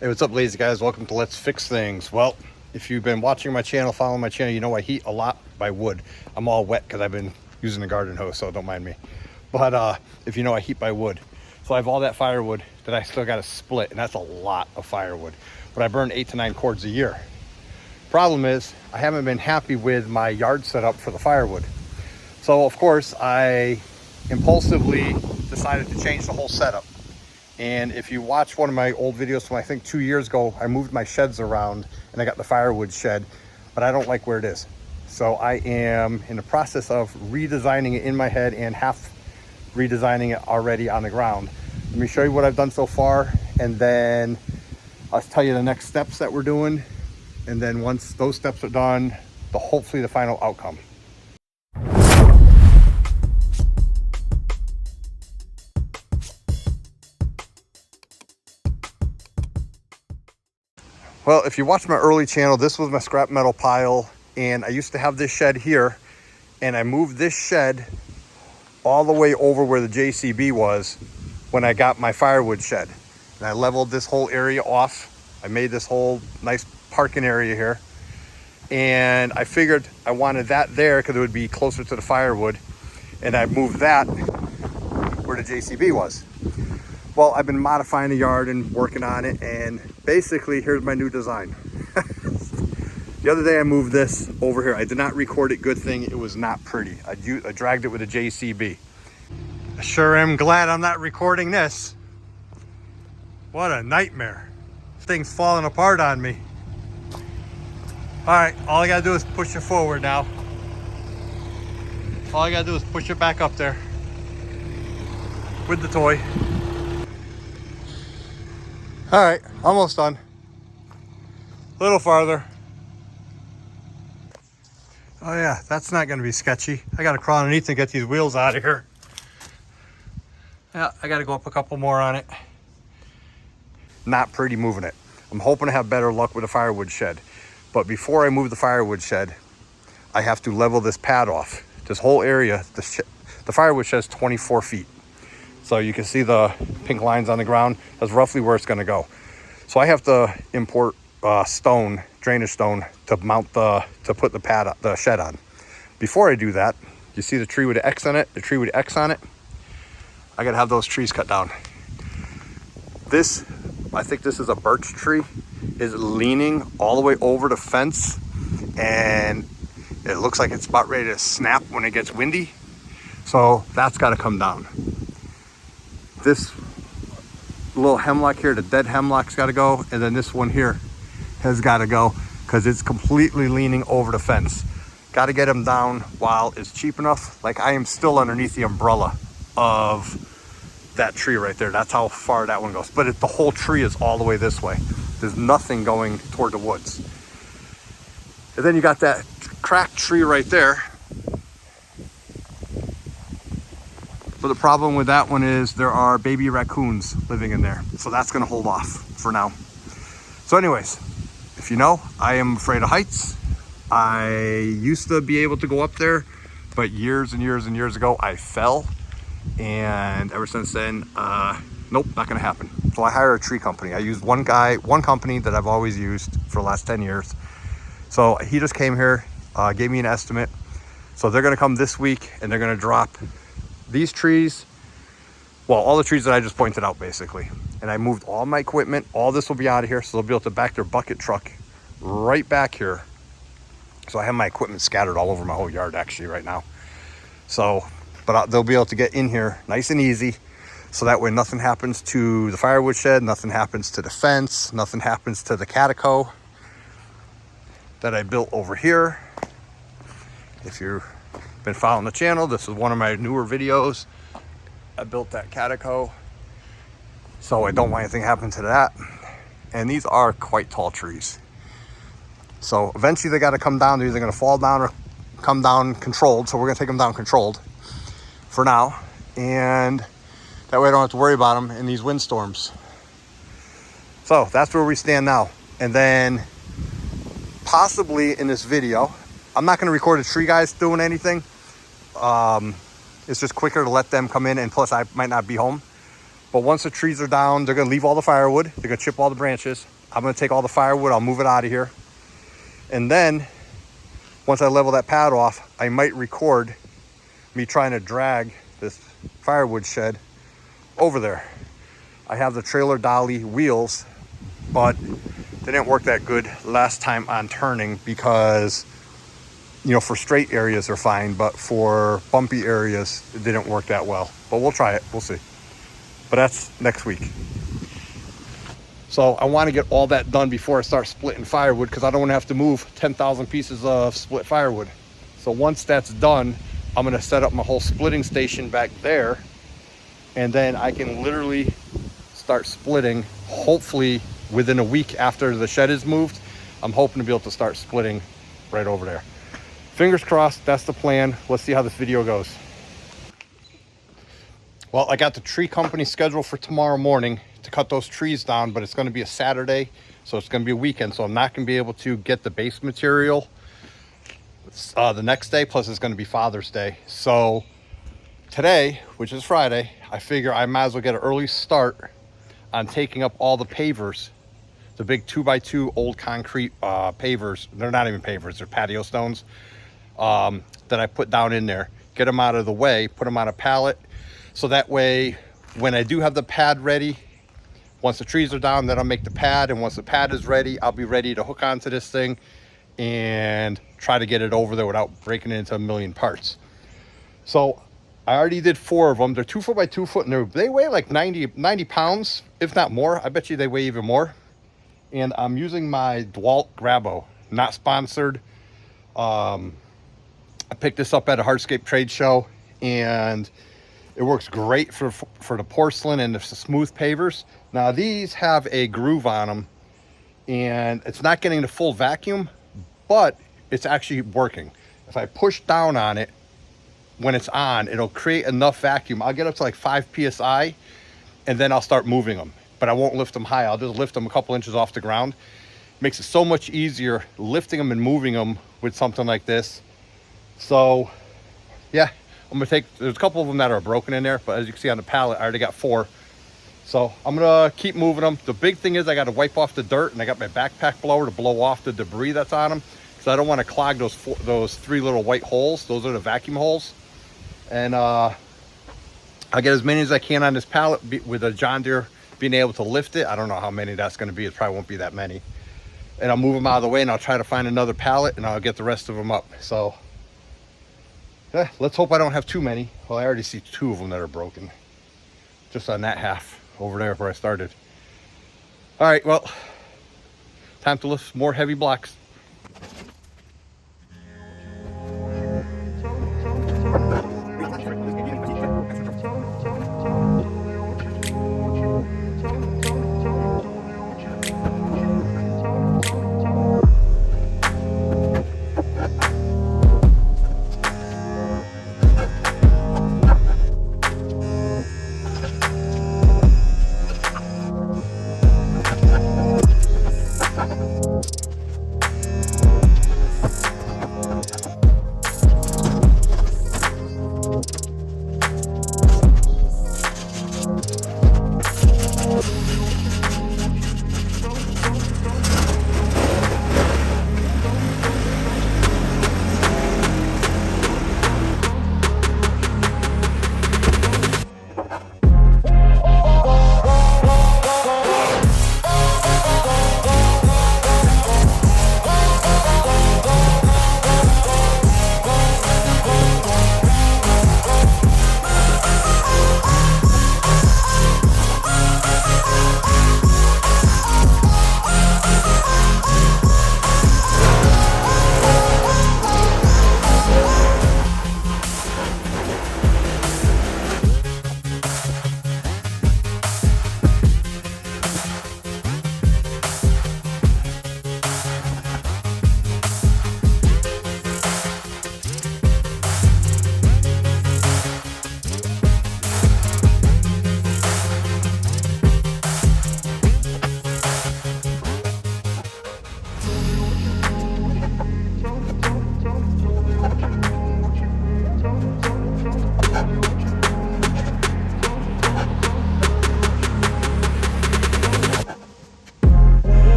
Hey, what's up, lazy guys? Welcome to Let's Fix Things. Well, if you've been watching my channel, following my channel, you know I heat a lot by wood. I'm all wet because I've been using the garden hose, so don't mind me. But if you know, I heat by wood. So I have all that firewood that I still got to split, and that's a lot of firewood. But I burn 8 to 9 cords a year. Problem is, I haven't been happy with my yard setup for the firewood. So of course, I impulsively decided to change the whole setup. And if you watch one of my old videos from I think 2 years ago, I moved my sheds around and I got the firewood shed, but I don't like where it is. So I am in the process of redesigning it in my head and half redesigning it already on the ground. Let me show you what I've done so far, and then I'll tell you the next steps that we're doing. And then once those steps are done, hopefully the final outcome. Well, if you watch my early channel, this was my scrap metal pile, and I used to have this shed here, and I moved this shed all the way over where the JCB was when I got my firewood shed. And I leveled this whole area off. I made this whole nice parking area here, and I figured I wanted that there because it would be closer to the firewood, and I moved that where the JCB was. Well, I've been modifying the yard and working on it, and basically here's my new design. The other day I moved this over here. I did not record it, good thing. It was not pretty. I dragged it with a JCB. I sure am glad I'm not recording this. What a nightmare. This thing's falling apart on me. All right, all I gotta do is push it forward now. All I gotta do is push it back up there with the toy. All right, almost done. A little farther. Oh yeah, that's not gonna be sketchy. I gotta crawl underneath and get these wheels out of here. Yeah, I gotta go up a couple more on it. Not pretty moving it. I'm hoping to have better luck with the firewood shed. But before I move the firewood shed, I have to level this pad off. This whole area, the firewood shed is 24 feet. So you can see the pink lines on the ground. That's roughly where it's gonna go. So I have to import stone, drainage stone, to mount to put the shed on. Before I do that, you see the tree with the X on it, the tree with the X on it? I gotta have those trees cut down. This, I think this is a birch tree, is leaning all the way over the fence, and it looks like it's about ready to snap when it gets windy. So that's gotta come down. This little hemlock here, the dead hemlock's got to go, and then this one here has got to go because it's completely leaning over the fence. Got to get them down while it's cheap enough. Like, I am still underneath the umbrella of that tree right there. That's how far that one goes. But the whole tree is all the way this way. There's nothing going toward the woods. And then you got that cracked tree right there. But the problem with that one is there are baby raccoons living in there. So that's gonna hold off for now. So anyways, if you know, I am afraid of heights. I used to be able to go up there, but years and years and years ago, I fell. And ever since then, nope, not gonna happen. So I hire a tree company. I use one company that I've always used for the last 10 years. So he just came here, gave me an estimate. So they're gonna come this week and they're gonna drop these trees, well, all the trees that I just pointed out basically. And I moved all my equipment. All this will be out of here, so they'll be able to back their bucket truck right back here. So I have my equipment scattered all over my whole yard actually right now. So, but they'll be able to get in here nice and easy. So that way nothing happens to the firewood shed, nothing happens to the fence, nothing happens to the catico that I built over here. If you've been following the channel, this is one of my newer videos. I built that catico, so I don't want anything to happen to that. And these are quite tall trees. So eventually they got to come down. They're either going to fall down or come down controlled. So we're going to take them down controlled for now. And that way I don't have to worry about them in these windstorms. So that's where we stand now. And then possibly in this video, I'm not going to record the tree guys doing anything. It's just quicker to let them come in, and plus I might not be home. But once the trees are down, they're gonna leave all the firewood. They're gonna chip all the branches. I'm gonna take all the firewood, I'll move it out of here. And then, once I level that pad off, I might record me trying to drag this firewood shed over there. I have the trailer dolly wheels, but they didn't work that good last time on turning because, you know, for straight areas they're fine, but for bumpy areas, it didn't work that well. But we'll try it, we'll see. But that's next week. So I want to get all that done before I start splitting firewood because I don't want to have to move 10,000 pieces of split firewood. So once that's done, I'm going to set up my whole splitting station back there, and then I can literally start splitting, hopefully within a week after the shed is moved. I'm hoping to be able to start splitting right over there. Fingers crossed, that's the plan. Let's see how this video goes. Well, I got the tree company scheduled for tomorrow morning to cut those trees down, but it's going to be a Saturday, so it's going to be a weekend, so I'm not going to be able to get the base material the next day, plus it's going to be Father's Day. So today, which is Friday, I figure I might as well get an early start on taking up all the pavers, the big 2x2 old concrete pavers. They're not even pavers, they're patio stones that I put down in there. Get them out of the way, put them on a pallet, so that way when I do have the pad ready, once the trees are down, then I'll make the pad, and once the pad is ready, I'll be ready to hook onto this thing and try to get it over there without breaking it into a million parts. So I already did 4 of them. They're 2 foot by 2 foot, and they weigh like 90 pounds, if not more. I bet you they weigh even more. And I'm using my DeWalt Grabo, not sponsored. I picked this up at a hardscape trade show, and it works great for the porcelain and the smooth pavers. Now these have a groove on them, and it's not getting the full vacuum, but it's actually working. If I push down on it when it's on, it'll create enough vacuum. I'll get up to like 5 psi, and then I'll start moving them. But I won't lift them high. I'll just lift them a couple inches off the ground. Makes it so much easier lifting them and moving them with something like this. So yeah, I'm gonna take, there's a couple of them that are broken in there, but as you can see on the pallet, I already got 4. So I'm gonna keep moving them. The big thing is I gotta wipe off the dirt, and I got my backpack blower to blow off the debris that's on them, because I don't want to clog those 3 little white holes. Those are the vacuum holes. And I'll get as many as I can on this pallet with a John Deere being able to lift it. I don't know how many that's gonna be. It probably won't be that many. And I'll move them out of the way, and I'll try to find another pallet, and I'll get the rest of them up. So yeah, let's hope I don't have too many. Well, I already see 2 of them that are broken, just on that half over there where I started. All right, well, time to lift more heavy blocks.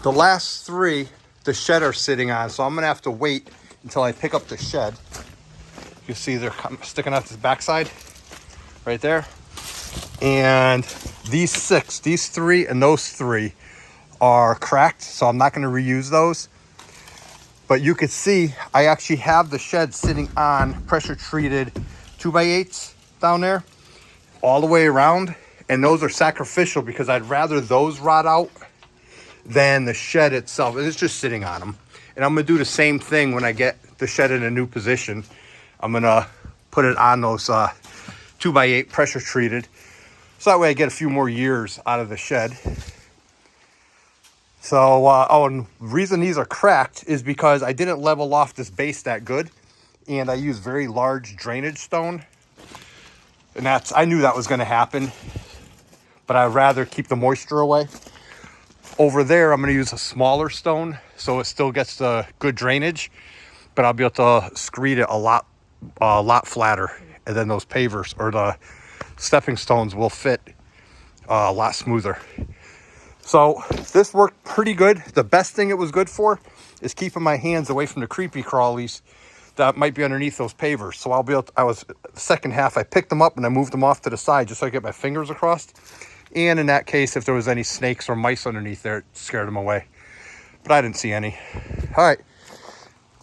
The last three, the shed are sitting on, so I'm gonna have to wait until I pick up the shed. You see they're sticking out this backside right there. And these six, these three and those three are cracked, so I'm not gonna reuse those. But you could see I actually have the shed sitting on pressure treated 2x8s down there all the way around. And those are sacrificial because I'd rather those rot out than the shed itself. It's just sitting on them. And I'm gonna do the same thing when I get the shed in a new position. I'm gonna put it on those 2x8 pressure treated. So that way I get a few more years out of the shed. So, and the reason these are cracked is because I didn't level off this base that good. And I used very large drainage stone. And I knew that was gonna happen. But I'd rather keep the moisture away. Over there, I'm gonna use a smaller stone so it still gets the good drainage, but I'll be able to screed it a lot flatter. And then those pavers or the stepping stones will fit a lot smoother. So this worked pretty good. The best thing it was good for is keeping my hands away from the creepy crawlies that might be underneath those pavers. So I'll be able to, the second half, I picked them up and I moved them off to the side just so I could get my fingers across. And in that case, if there was any snakes or mice underneath there, it scared them away. But I didn't see any. All right,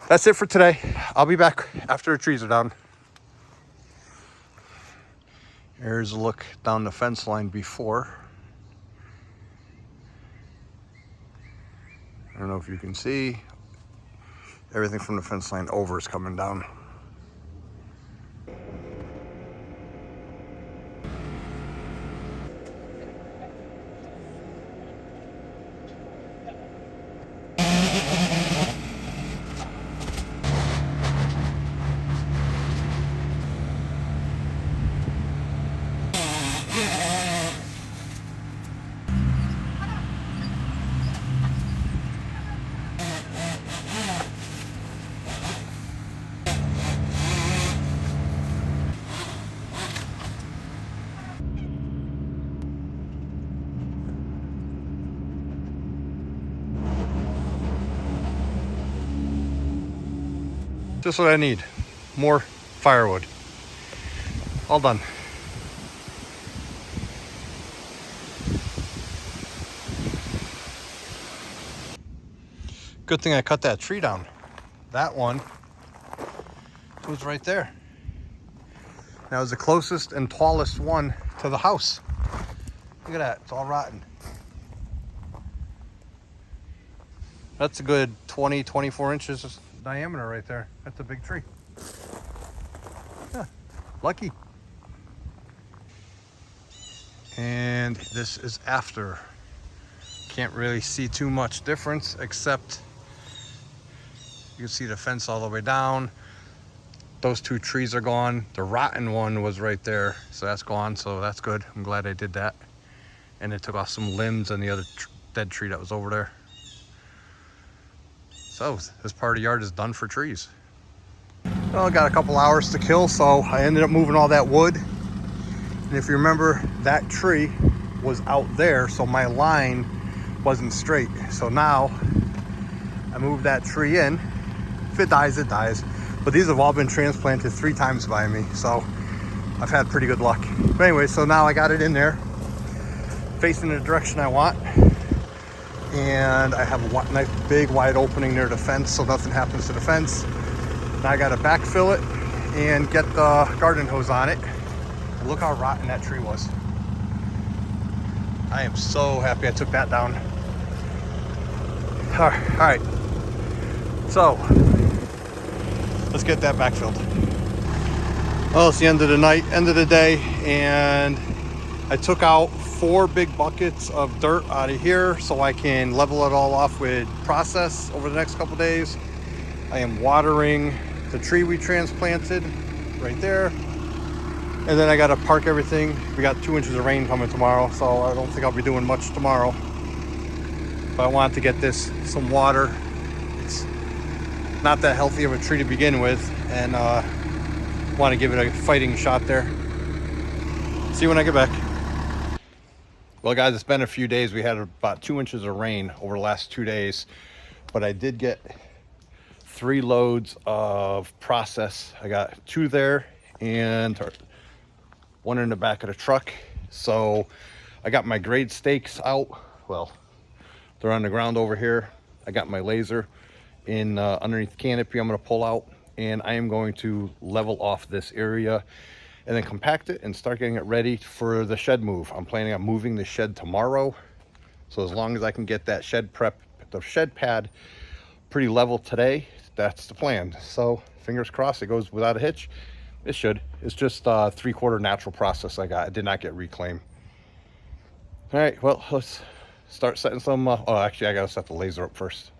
that's it for today. I'll be back after the trees are down. Here's a look down the fence line before. I don't know if you can see. Everything from the fence line over is coming down. Just what I need, more firewood. All done. Good thing I cut that tree down. That one was right there. That was the closest and tallest one to the house. Look at that, it's all rotten. That's a good 20, 24 inches diameter right there. That's a big tree. Yeah, lucky. And this is after. Can't really see too much difference except you can see the fence all the way down. Those two trees are gone. The rotten one was right there, so that's gone, so that's good. I'm glad I did that. And it took off some limbs and the other dead tree that was over there. So this part of the yard is done for trees. Well, I got a couple hours to kill, so I ended up moving all that wood. And if you remember, that tree was out there, so my line wasn't straight. So now I moved that tree in. If it dies, it dies. But these have all been transplanted 3 times by me, so I've had pretty good luck. But anyway, so now I got it in there, facing the direction I want. And I have a nice big wide opening near the fence so nothing happens to the fence. Now I gotta backfill it and get the garden hose on it. And look how rotten that tree was. I am so happy I took that down. All right. So let's get that backfilled. Well, it's the end of the night, end of the day, and I took out 4 big buckets of dirt out of here so I can level it all off with process over the next couple days. I am watering the tree we transplanted right there. And then I got to park everything. We got 2 inches of rain coming tomorrow, so I don't think I'll be doing much tomorrow. But I wanted to get this some water. It's not that healthy of a tree to begin with, and want to give it a fighting shot there. See you when I get back. Well, guys, it's been a few days. We had about 2 inches of rain over the last 2 days, but I did get 3 loads of process. I got 2 there and 1 in the back of the truck. So I got my grade stakes out. Well, they're on the ground over here. I got my laser in underneath the canopy I'm going to pull out, and I am going to level off this area and then compact it and start getting it ready for the shed move. I'm planning on moving the shed tomorrow. So as long as I can get that shed prep, the shed pad pretty level today, that's the plan. So fingers crossed it goes without a hitch. It should. It's just 3/4 natural process I got. I did not get reclaim. All right, well, let's start setting some, oh, actually I gotta set the laser up first.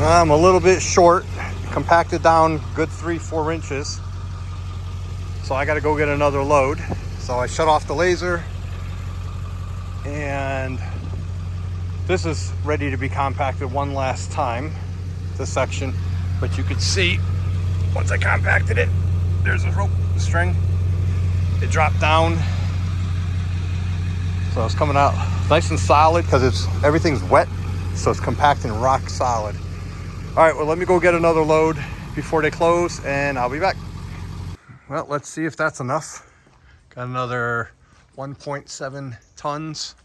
I'm a little bit short, compacted down good 3-4 inches. So I got to go get another load. So I shut off the laser and this is ready to be compacted one last time, this section. But you could see once I compacted it, there's a rope, the string. It dropped down. So it's coming out nice and solid because everything's wet. So it's compacting rock solid. All right, well, let me go get another load before they close and I'll be back. Well, let's see if that's enough. Got another 1.7 tons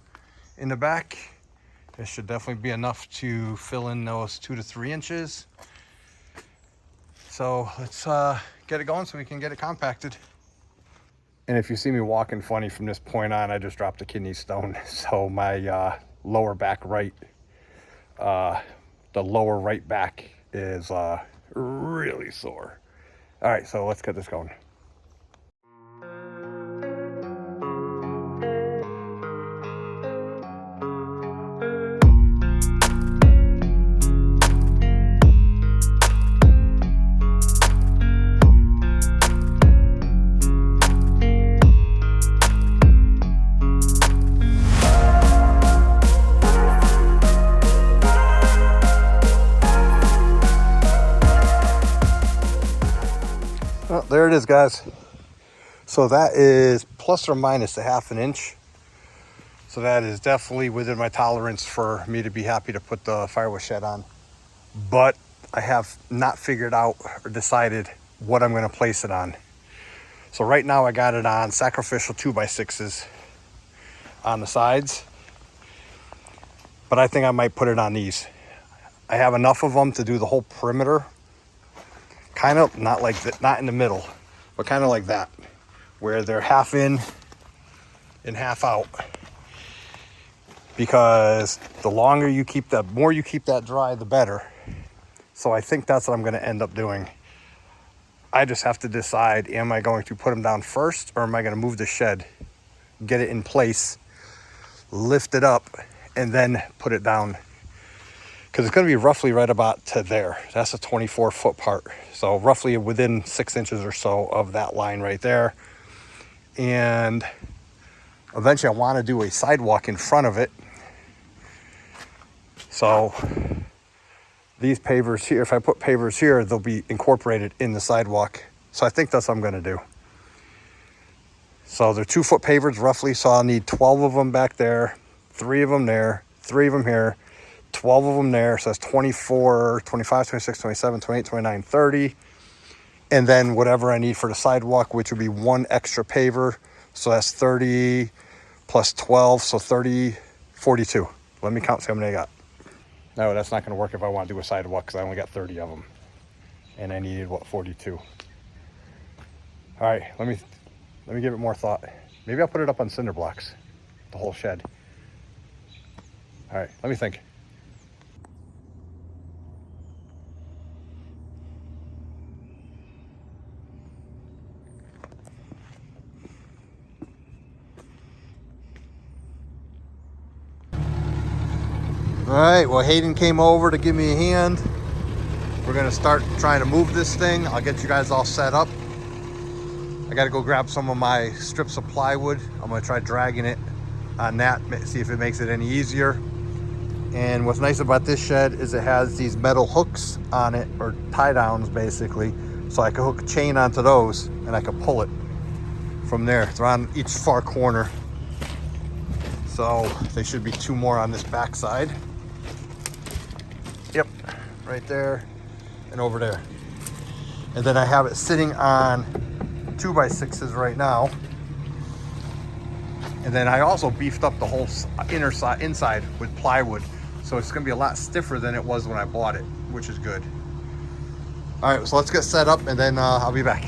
in the back This should definitely be enough to fill in those 2 to 3 inches. So let's get it going so we can get it compacted. And if you see me walking funny from this point on, I just dropped a kidney stone. So my lower back right, the lower right back is really sore. All right, so let's get this going. Well, there it is, guys. So that is plus or minus a ½ inch. So that is definitely within my tolerance for me to be happy to put the firewood shed on. But I have not figured out or decided what I'm going to place it on. So right now I got it on sacrificial 2x6s on the sides. But I think I might put it on these. I have enough of them to do the whole perimeter. Kind of not like that, not in the middle, but kind of like that, where they're half in and half out. Because the longer you keep that, more you keep that dry, the better. So I think that's what I'm going to end up doing. I just have to decide, am I going to put them down first, or am I going to move the shed, get it in place, lift it up, and then put it down? Because it's going to be roughly right about to there. That's a 24-foot part. So roughly within 6 inches or so of that line right there. And eventually I want to do a sidewalk in front of it. So these pavers here, if I put pavers here, they'll be incorporated in the sidewalk. So I think that's what I'm going to do. So they're 2-foot pavers roughly. So I'll need 12 of them back there, 3 of them there, 3 of them here, 12 of them there. So that's 24, 25, 26, 27, 28, 29, 30. And then whatever I need for the sidewalk, which would be 1 extra paver. So that's 30 plus 12. So 30, 42. Let me count, see how many I got. No, that's not going to work if I want to do a sidewalk because I only got 30 of them. And I needed, what, 42. All right, let me give it more thought. Maybe I'll put it up on cinder blocks, the whole shed. All right, let me think. All right, well, Hayden came over to give me a hand. We're gonna start trying to move this thing. I'll get you guys all set up. I gotta go grab some of my strips of plywood. I'm gonna try dragging it on that, see if it makes it any easier. And what's nice about this shed is it has these metal hooks on it, or tie downs basically. So I can hook a chain onto those and I can pull it from there. They're on each far corner. So there should be 2 more on this back side. Yep, right there and over there. And then I have it sitting on 2x6s right now. And then I also beefed up the whole inside with plywood. So it's gonna be a lot stiffer than it was when I bought it, which is good. All right, so let's get set up and then I'll be back.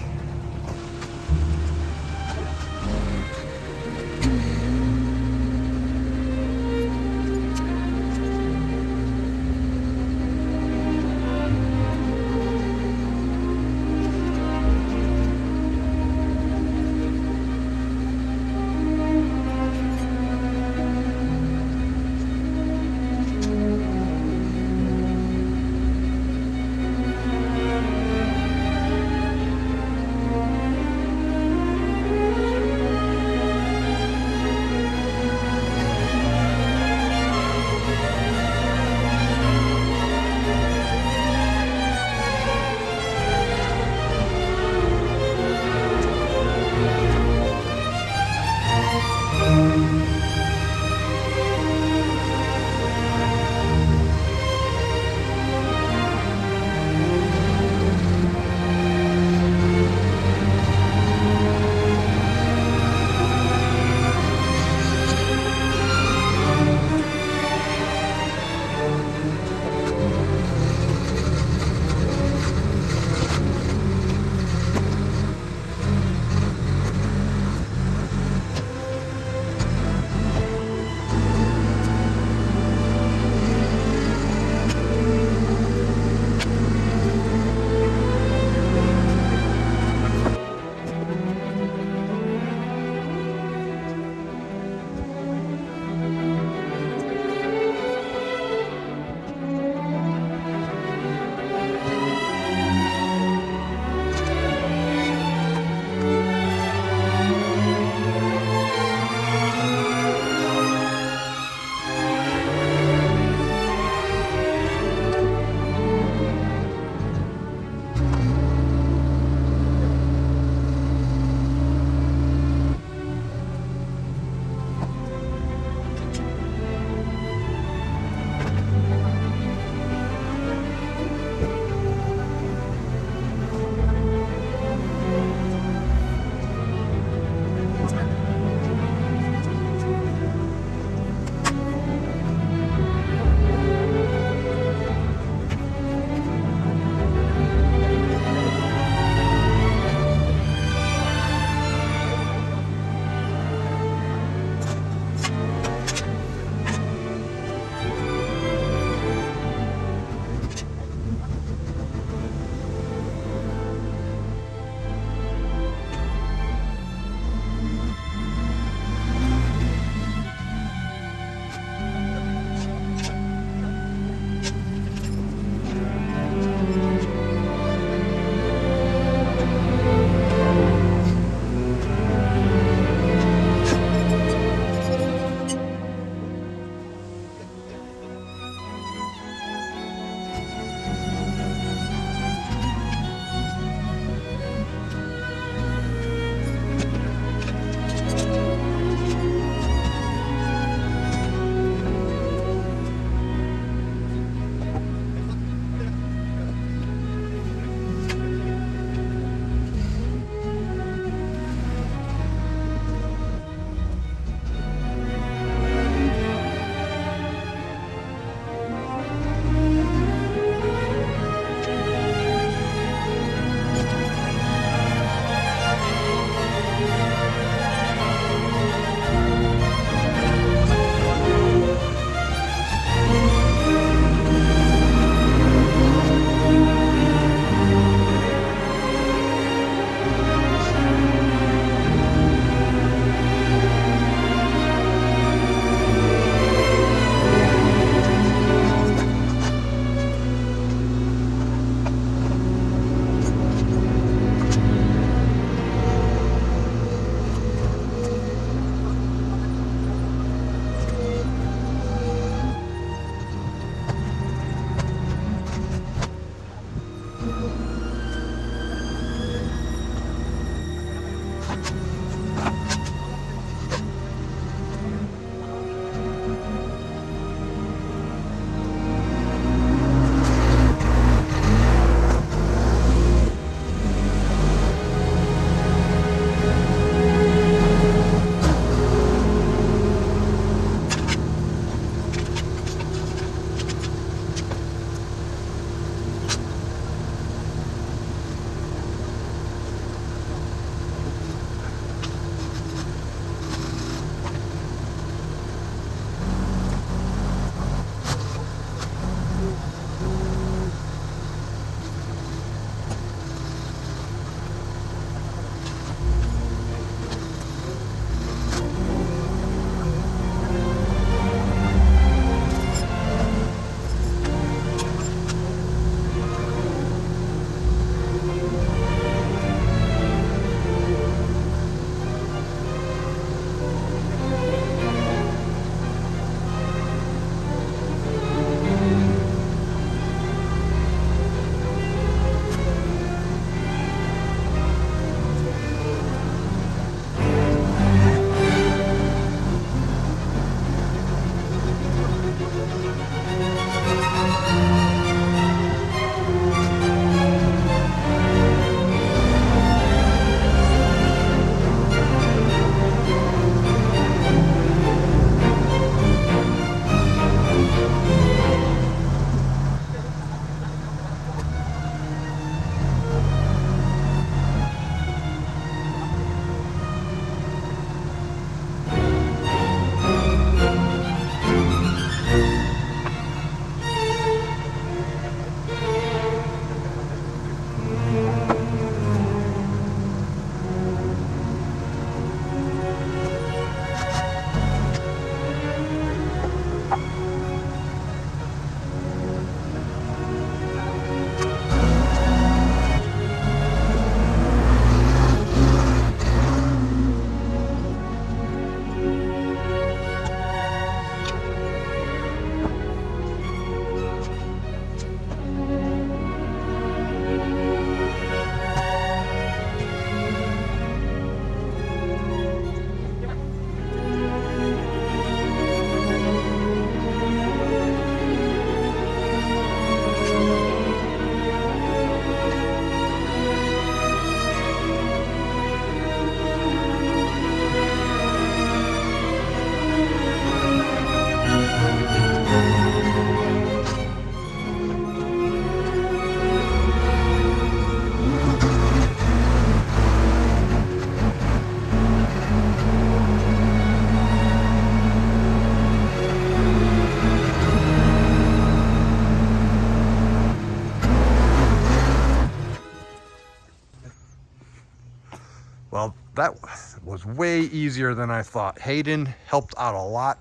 Well, that was way easier than I thought. Hayden helped out a lot.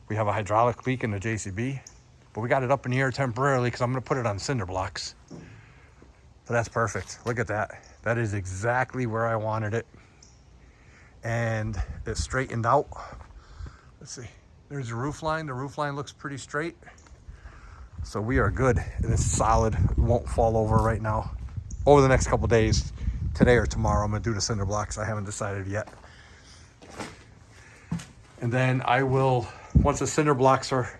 We have a hydraulic leak in the JCB, but we got it up in the air temporarily because I'm going to put it on cinder blocks. So that's perfect. Look at that. That is exactly where I wanted it. And it's straightened out. Let's see. There's the roof line. The roof line looks pretty straight. So we are good. And it's solid. It won't fall over right now. Over the next couple days, today or tomorrow, I'm going to do the cinder blocks. I haven't decided yet. And then I will, once the cinder blocks are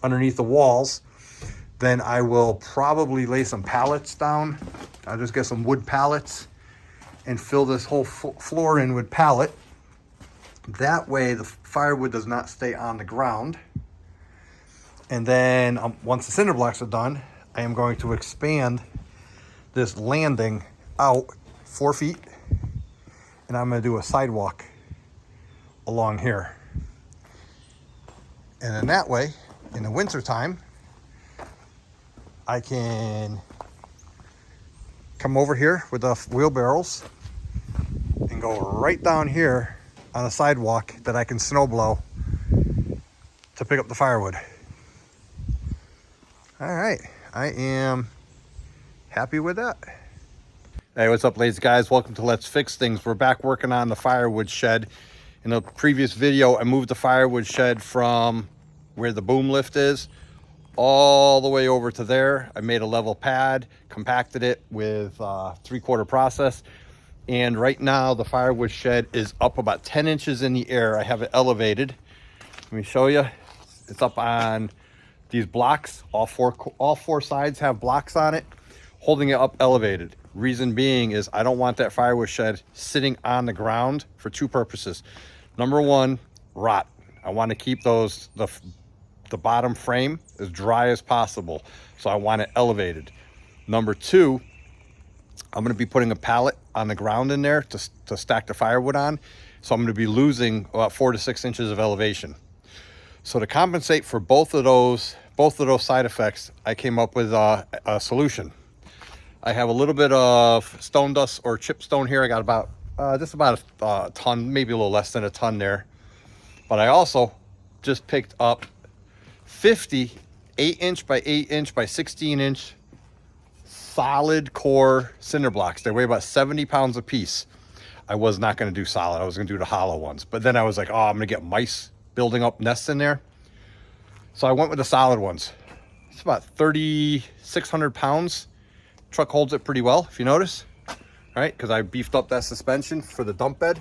underneath the walls, then I will probably lay some pallets down. I'll just get some wood pallets and fill this whole floor in with pallet. That way the firewood does not stay on the ground. And then once the cinder blocks are done, I am going to expand this landing out 4 feet. And I'm going to do a sidewalk along here. And then that way, in the winter time, I can come over here with the wheelbarrows and go right down here on a sidewalk that I can snow blow to pick up the firewood. All right, I am happy with that. Hey, what's up, ladies, guys? Welcome to Let's Fix Things. We're back working on the firewood shed. In the previous video, I moved the firewood shed from where the boom lift is all the way over to there. I made a level pad, compacted it with 3/4 process. And right now the firewood shed is up about 10 inches in the air. I have it elevated. Let me show you. It's up on these blocks. All four sides have blocks on it, holding it up elevated. Reason being is I don't want that firewood shed sitting on the ground for 2 purposes. Number 1, rot. I want to keep the bottom frame as dry as possible, so I want it elevated. Number 2, I'm going to be putting a pallet on the ground in there to stack the firewood on, so I'm going to be losing about 4 to 6 inches of elevation. So to compensate for both of those side effects, I came up with a solution. I have a little bit of stone dust or chip stone here. I got about just about a ton, maybe a little less than a ton there. But I also just picked up 50 8-inch by 8-inch by 16-inch solid core cinder blocks. They weigh about 70 pounds a piece. I was not going to do solid. I was going to do the hollow ones. But then I was like, oh, I'm going to get mice building up nests in there. So I went with the solid ones. It's about 3,600 pounds. Truck holds it pretty well, if you notice. All right, because I beefed up that suspension for the dump bed.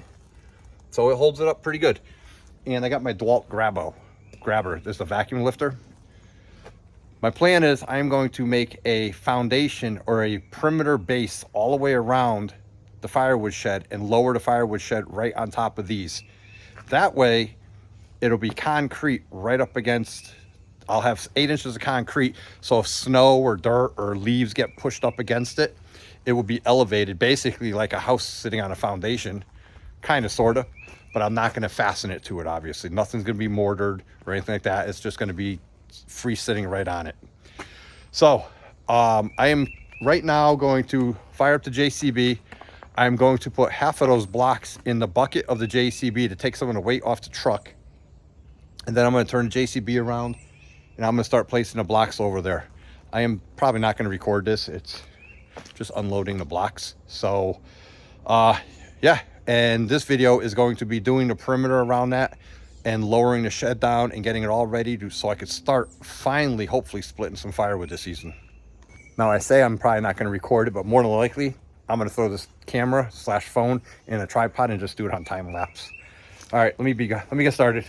So it holds it up pretty good. And I got my DeWalt grabber. This is a vacuum lifter. My plan is I am going to make a foundation or a perimeter base all the way around the firewood shed and lower the firewood shed right on top of these. That way, it'll be concrete right up against, I'll have 8 inches of concrete, so if snow or dirt or leaves get pushed up against it, it will be elevated, basically like a house sitting on a foundation, kind of, sort of, but I'm not going to fasten it to it, obviously. Nothing's going to be mortared or anything like that. It's just going to be free sitting right on it. So I am right now going to fire up the JCB. I'm going to put half of those blocks in the bucket of the JCB to take some of the weight off the truck. And then I'm going to turn the JCB around and I'm going to start placing the blocks over there. I am probably not going to record this. It's just unloading the blocks. So yeah, and this video is going to be doing the perimeter around that and lowering the shed down and getting it all ready so I could start finally, hopefully, splitting some firewood this season. Now, I say I'm probably not going to record it, but more than likely, I'm going to throw this camera / phone in a tripod and just do it on time lapse. All right, let me get started.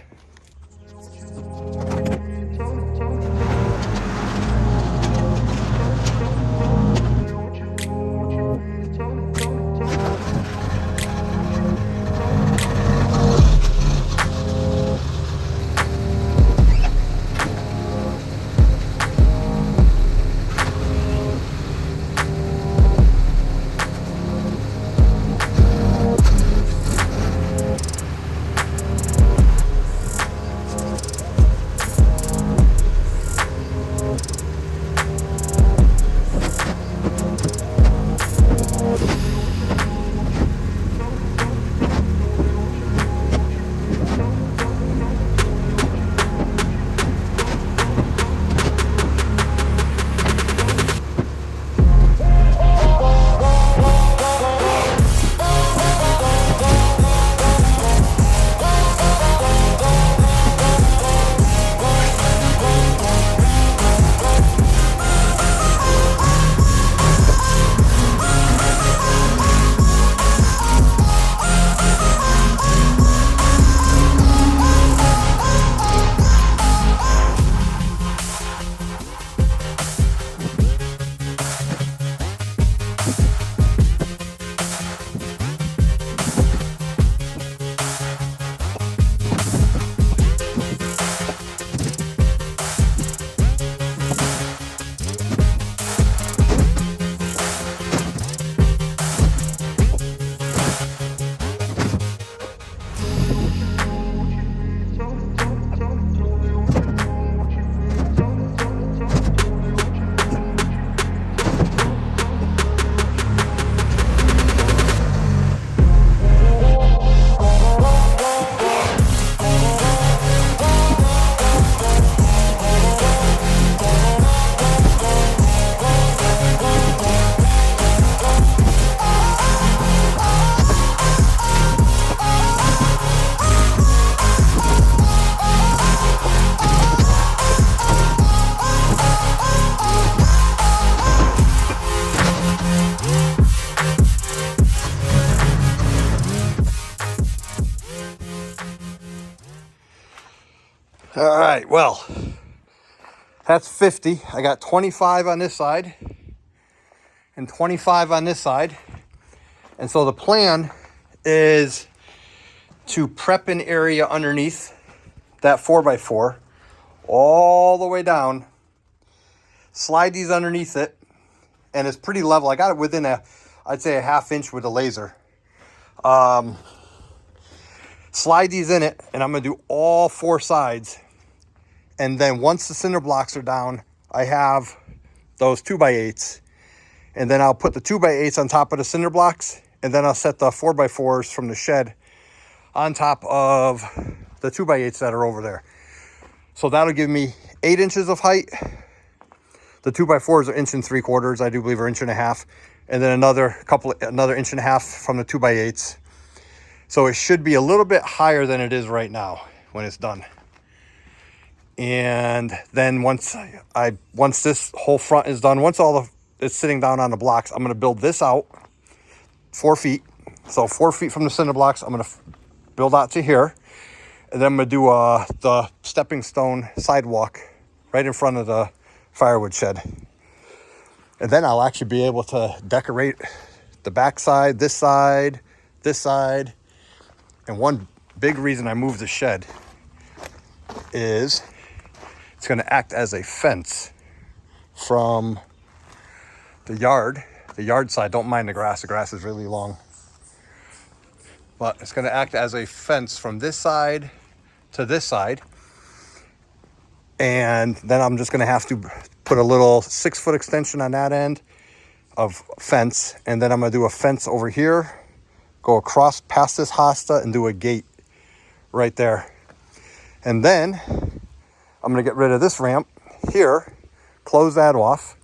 right, well, that's 50. I got 25 on this side and 25 on this side. And so the plan is to prep an area underneath that 4x4 all the way down, slide these underneath it, and it's pretty level. I got it within I'd say a ½ inch with a laser. Slide these in it, and I'm gonna do all 4 sides. And then once the cinder blocks are down, I have those 2x8s, and then I'll put the 2x8s on top of the cinder blocks, and then I'll set the 4x4s from the shed on top of the 2x8s that are over there. So that'll give me 8 inches of height. The 2x4s are 1 3/4, I do believe, or 1.5 inches, and then another 1.5 inches from the 2x8s. So it should be a little bit higher than it is right now when it's done. And then once this whole front is done, once it's sitting down on the blocks, I'm going to build this out 4 feet. So 4 feet from the cinder blocks, I'm going to build out to here. And then I'm going to do the stepping stone sidewalk right in front of the firewood shed. And then I'll actually be able to decorate the back side, this side, this side. And one big reason I moved the shed is it's going to act as a fence from the yard side. Don't mind the grass is really long. But it's going to act as a fence from this side to this side. And then I'm just going to have to put a little 6-foot extension on that end of fence. And then I'm going to do a fence over here, go across past this hosta, and do a gate right there. And then I'm going to get rid of this ramp here, close that off.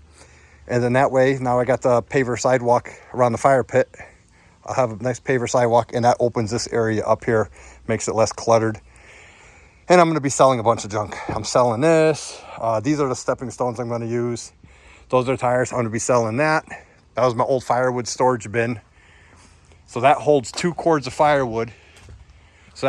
And then that way, now I got the paver sidewalk around the fire pit. I'll have a nice paver sidewalk, and that opens this area up here, makes it less cluttered. And I'm going to be selling a bunch of junk. I'm selling this. These are the stepping stones I'm going to use. Those are tires. I'm going to be selling that. That was my old firewood storage bin. So that holds 2 cords of firewood. So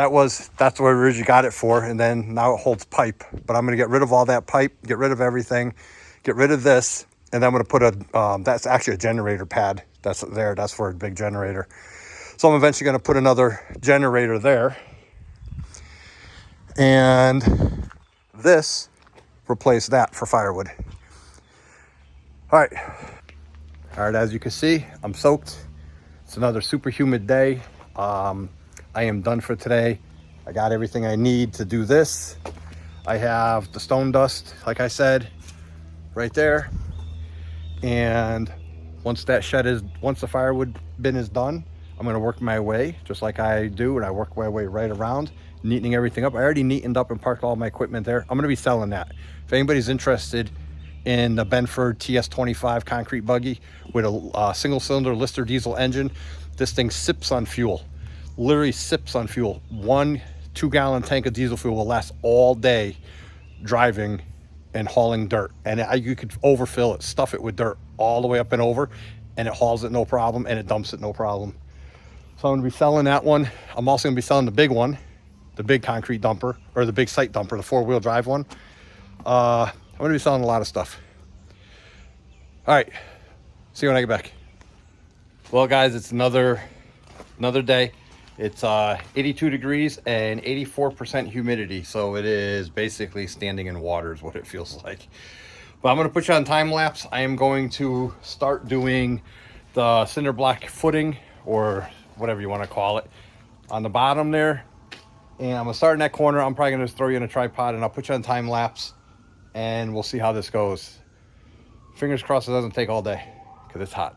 that's what I originally got it for. And then now it holds pipe. But I'm going to get rid of all that pipe, get rid of everything, get rid of this. And then I'm going to put that's actually a generator pad. That's there. That's for a big generator. So I'm eventually going to put another generator there. And this replace that for firewood. All right, as you can see, I'm soaked. It's another super humid day. I am done for today. I got everything I need to do this. I have the stone dust, like I said, right there. And once the firewood bin is done, I'm going to work my way just like I do, and I work my way right around, neatening everything up. I already neatened up and parked all my equipment there. I'm going to be selling that. If anybody's interested in the Benford TS25 concrete buggy with a single cylinder Lister diesel engine, this thing sips on fuel, literally sips on fuel. 1 2-gallon tank of diesel fuel will last all day driving and hauling dirt. And you could overfill it, stuff it with dirt all the way up and over, and it hauls it no problem, and it dumps it no problem. So I'm going to be selling that one. I'm also going to be selling the big one, the big concrete dumper, or the big site dumper, the 4-wheel drive one. I'm going to be selling a lot of stuff. All right, see you when I get back. Well, guys, it's another day. It's 82 degrees and 84% humidity, so it is basically standing in water is what it feels like. But I'm going to put you on time lapse. I am going to start doing the cinder block footing, or whatever you want to call it, on the bottom there. And I'm going to start in that corner. I'm probably going to throw you in a tripod, and I'll put you on time lapse, and we'll see how this goes. Fingers crossed it doesn't take all day, because it's hot.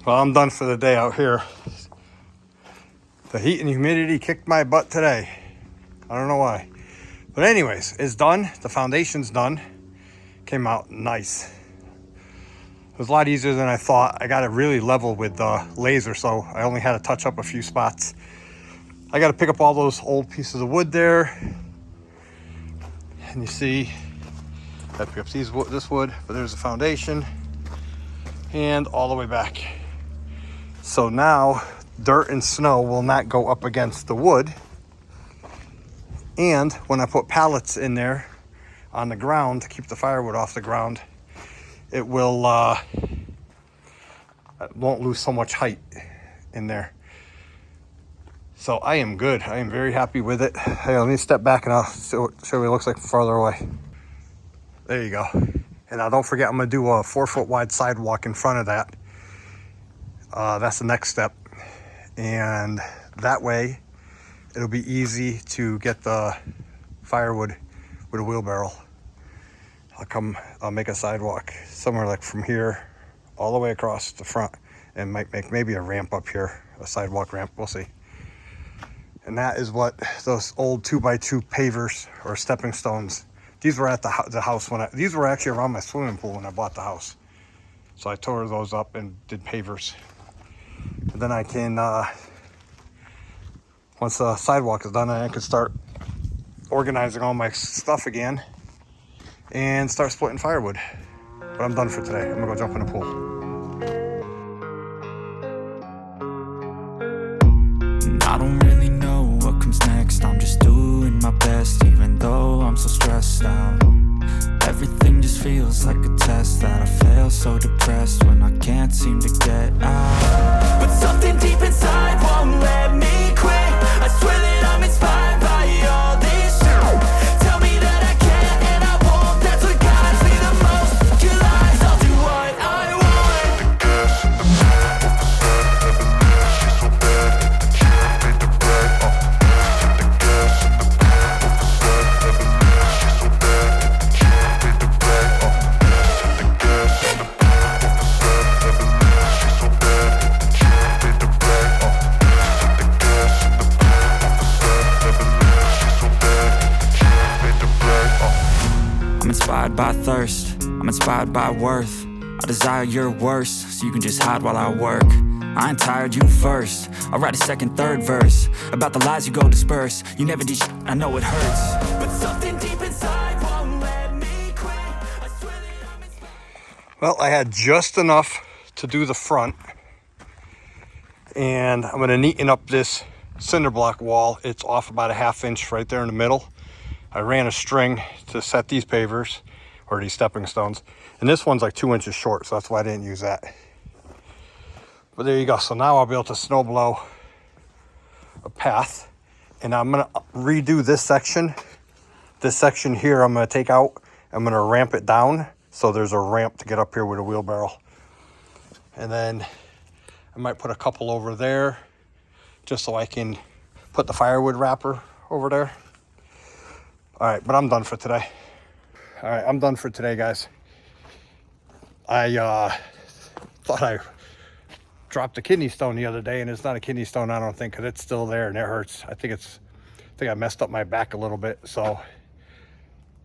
Well, I'm done for the day out here. The heat and humidity kicked my butt today. I don't know why. But anyways, it's done. The foundation's done. Came out nice. It was a lot easier than I thought. I got it really level with the laser, so I only had to touch up a few spots. I got to pick up all those old pieces of wood there. And you see, I pick up this wood, but there's the foundation. And all the way back. So now dirt and snow will not go up against the wood. And when I put pallets in there on the ground to keep the firewood off the ground, it will it won't lose so much height in there. So I am good. I am very happy with it. Hey, let me step back and I'll show you what it looks like from farther away. There you go. And now don't forget, I'm gonna do a 4-foot wide sidewalk in front of that. That's the next step. And that way, it'll be easy to get the firewood with a wheelbarrow. I'll make a sidewalk somewhere like from here all the way across the front, and might make maybe a ramp up here, a sidewalk ramp, we'll see. And that is what those old 2x2 pavers or stepping stones, these were at the house these were actually around my swimming pool when I bought the house. So I tore those up and did pavers. And then I can, once the sidewalk is done, I can start organizing all my stuff again and start splitting firewood. But I'm done for today. I'm gonna go jump in the pool. I don't really know what comes next. I'm just doing my best, even though I'm so stressed out. Everything just feels like a test that I fail, so depressed when I can't seem to get out. But something deep inside won't let me quit. I swear that I'm inspired by all this shit. Tell me that I can and I won't. That's what guides me the most. Your lies, I'll do what I want. The gas in the back of the set, never knew she's so bad. The cheer made the bread off. The gas in the back of the set, never knew she's so bad. The cheer made the bread off. The gas in the back of the set, never knew she's so bad. The cheer made the bread off. The gas in the back of the set, never knew she's so bad. The cheer made the bread off. I'm inspired by thirst, I'm inspired by worth. I desire your worst, so you can just hide while I work. I ain't tired, you first. I'll write a second, third verse about the lies you go disperse. You never did shit, I know it hurts, but something deep inside won't let me quit. I swear that I'm inspired. Well, I had just enough to do the front, and I'm gonna neaten up this cinder block wall. It's off about a 1/2 inch right there in the middle. I ran a string to set these pavers, or these stepping stones, and this one's like 2 inches short, so that's why I didn't use that. But there you go. So now I'll be able to snow blow a path, and I'm gonna redo this section. This section here I'm gonna take out. I'm gonna ramp it down so there's a ramp to get up here with a wheelbarrow. And then I might put a couple over there just so I can put the firewood wrapper over there. All right, but I'm done for today. All right, I'm done for today, guys. I thought I dropped a kidney stone the other day, and it's not a kidney stone, I don't think, because it's still there and it hurts. I think I messed up my back a little bit. So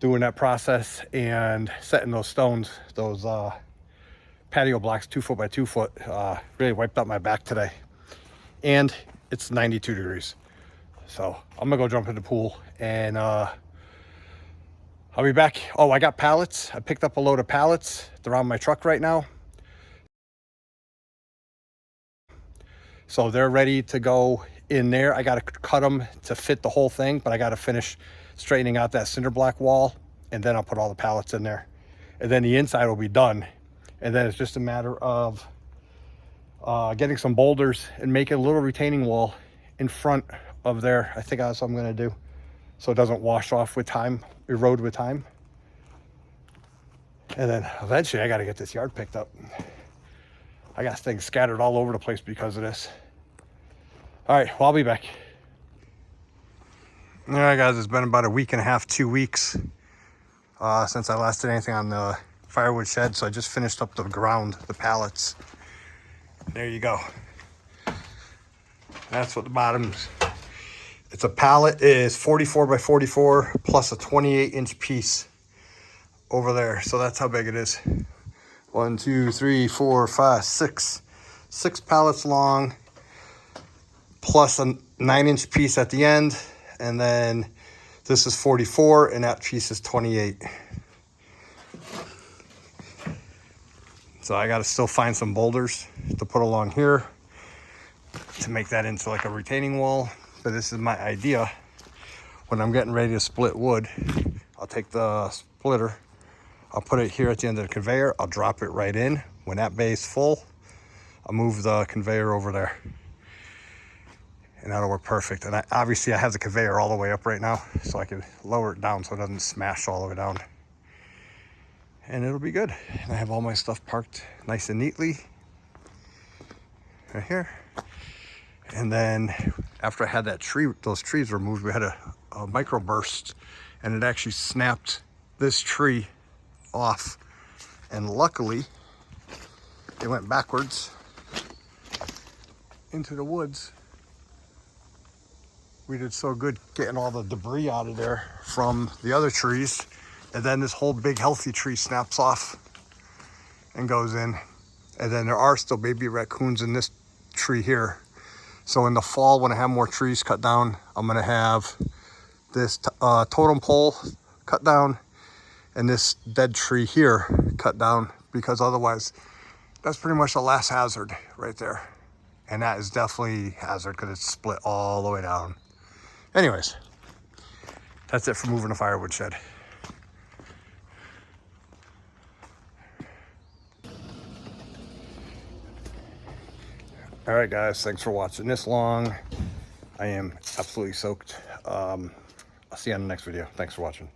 doing that process and setting those stones, those patio blocks, 2-foot by 2-foot, really wiped out my back today. And it's 92 degrees. So I'm gonna go jump in the pool, and I'll be back. Oh, I got pallets. I picked up a load of pallets. They're on my truck right now. So they're ready to go in there. I got to cut them to fit the whole thing, but I got to finish straightening out that cinder block wall, and then I'll put all the pallets in there. And then the inside will be done. And then it's just a matter of getting some boulders and making a little retaining wall in front of there. I think that's what I'm going to do, so it doesn't wash off with time, erode with time. And then eventually I got to get this yard picked up. I got things scattered all over the place because of this. All right, well, I'll be back. All right, guys, it's been about a week and a half, 2 weeks since I last did anything on the firewood shed. So I just finished up the ground, the pallets. There you go. That's what the bottom's. It's a pallet is 44 by 44 plus a 28-inch piece over there. So that's how big it is. 1, 2, 3, 4, 5, 6. 6 pallets long plus a 9-inch piece at the end. And then this is 44 and that piece is 28. So I got to still find some boulders to put along here to make that into like a retaining wall. But this is my idea. When I'm getting ready to split wood, I'll take the splitter, I'll put it here at the end of the conveyor, I'll drop it right in. When that bay is full, I'll move the conveyor over there. And that'll work perfect. And obviously I have the conveyor all the way up right now, so I can lower it down so it doesn't smash all the way down. And it'll be good. And I have all my stuff parked nice and neatly right here. And then after I had that tree, those trees removed, we had a microburst, and it actually snapped this tree off. And luckily, it went backwards into the woods. We did so good getting all the debris out of there from the other trees. And then this whole big healthy tree snaps off and goes in. And then there are still baby raccoons in this tree here. So in the fall, when I have more trees cut down, I'm gonna have this totem pole cut down and this dead tree here cut down, because otherwise that's pretty much the last hazard right there. And that is definitely hazard because it's split all the way down. Anyways, that's it for moving the firewood shed. All right, guys, thanks for watching this long. I am absolutely soaked. I'll see you on the next video. Thanks for watching.